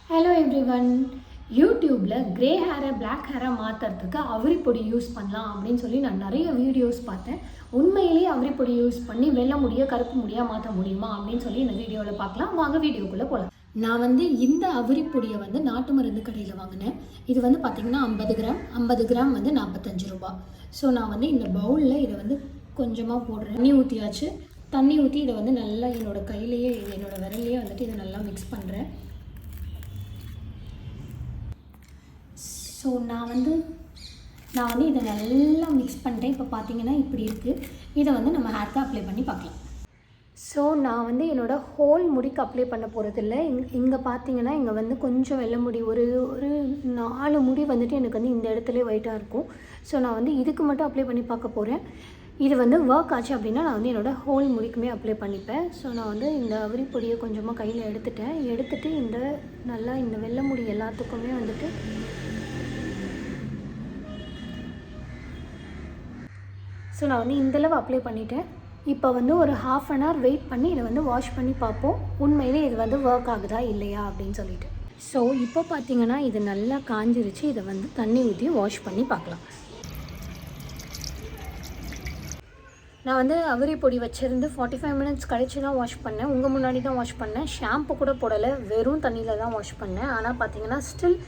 Hello everyone. யூடியூப்பில் grey ஹேரை black ஹேரை மாற்றுறதுக்கு அவரிப்பொடி யூஸ் பண்ணலாம் அப்படின்னு சொல்லி நான் நிறைய வீடியோஸ் பார்த்தேன். உண்மையிலேயே அவரிப்பொடி யூஸ் பண்ணி வெள்ளை முடிய கருப்பு முடியாக மாற்ற முடியுமா அப்படின்னு சொல்லி இந்த வீடியோவில் பார்க்கலாம். வாங்க வீடியோக்குள்ளே போகலாம். நான் இந்த அவரிப்பொடியை நாட்டு மருந்து கடையில் வாங்கினேன். இது பார்த்திங்கன்னா 50 கிராம் 45 ரூபா. ஸோ நான் இந்த பவுலில் இதை கொஞ்சமாக போடுறேன். தண்ணி ஊற்றியாச்சு. தண்ணி ஊற்றி இதை நல்லா என்னோடய கையிலேயே என்னோடய விரல்லையே இதை நல்லா மிக்ஸ் பண்ணுறேன். ஸோ நான் இதை நல்லா மிக்ஸ் பண்ணிட்டேன். இப்போ பார்த்தீங்கன்னா இப்படி இருக்குது. இதை நம்ம ஹேர்க்கு அப்ளை பண்ணி பார்க்கலாம். ஸோ நான் என்னோடய ஹோல் முடிக்கு அப்ளை பண்ண போகிறதில்ல. இங்கே பார்த்தீங்கன்னா இங்கே கொஞ்சம் வெள்ளை முடி ஒரு 4 முடி எனக்கு இந்த இடத்துல ஒயிட்டாக இருக்கும். ஸோ நான் இதுக்கு மட்டும் அப்ளை பண்ணி பார்க்க போகிறேன். இது ஒர்க் ஆச்சு அப்படின்னா நான் என்னோடய ஹோல் முடிக்குமே அப்ளை பண்ணிப்பேன். ஸோ நான் இந்த அவரிப்பொடியை கொஞ்சமாக கையில் எடுத்துகிட்டு நல்லா இந்த வெள்ளை முடி எல்லாத்துக்குமே ஸோ நான் இந்தளவு அப்ளை பண்ணிட்டேன். இப்போ ஒரு ½ அன் ஹவர் வெயிட் பண்ணி இதை வாஷ் பண்ணி பார்ப்போம். உண்மையிலே இது ஒர்க் ஆகுதா இல்லையா அப்படின்னு சொல்லிட்டு. ஸோ இப்போ பார்த்தீங்கன்னா இது நல்லா காஞ்சிருச்சு. இதை தண்ணி ஊற்றி வாஷ் பண்ணி பார்க்கலாம். நான் அவரிப்பொடி வச்சுருந்து 45 மினிட்ஸ் கழிச்சு தான் வாஷ் பண்ணேன். உங்கள் முன்னாடி தான் வாஷ் பண்ணேன். ஷாம்பு கூட போடலை, வெறும் தண்ணியில் தான் வாஷ் பண்ணேன். ஆனால் பார்த்தீங்கன்னா ஸ்டில்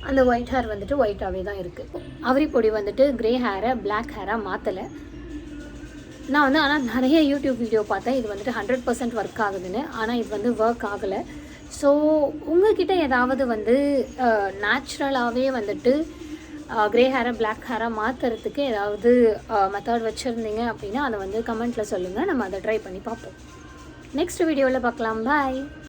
அந்த ஒயிட் ஹேர் ஒயிட்டாகவே தான் இருக்குது. அவரிப்பொடி க்ரே ஹேரை பிளாக் ஹேராக மாற்றலை. நான் ஆனால் நிறைய யூடியூப் வீடியோ பார்த்தேன். இது 100% ஒர்க் ஆகுதுன்னு. ஆனால் இது ஒர்க் ஆகலை. ஸோ உங்கள்கிட்ட ஏதாவது நேச்சுரலாகவே க்ரே ஹேரை பிளாக் ஹேராக மாற்றுறதுக்கு ஏதாவது மெத்தட் வச்சுருந்தீங்க அப்படின்னா அதை கமெண்ட்டில் சொல்லுங்கள். நம்ம அதை ட்ரை பண்ணி பார்ப்போம். நெக்ஸ்ட் வீடியோவில் பார்க்கலாம். பாய்.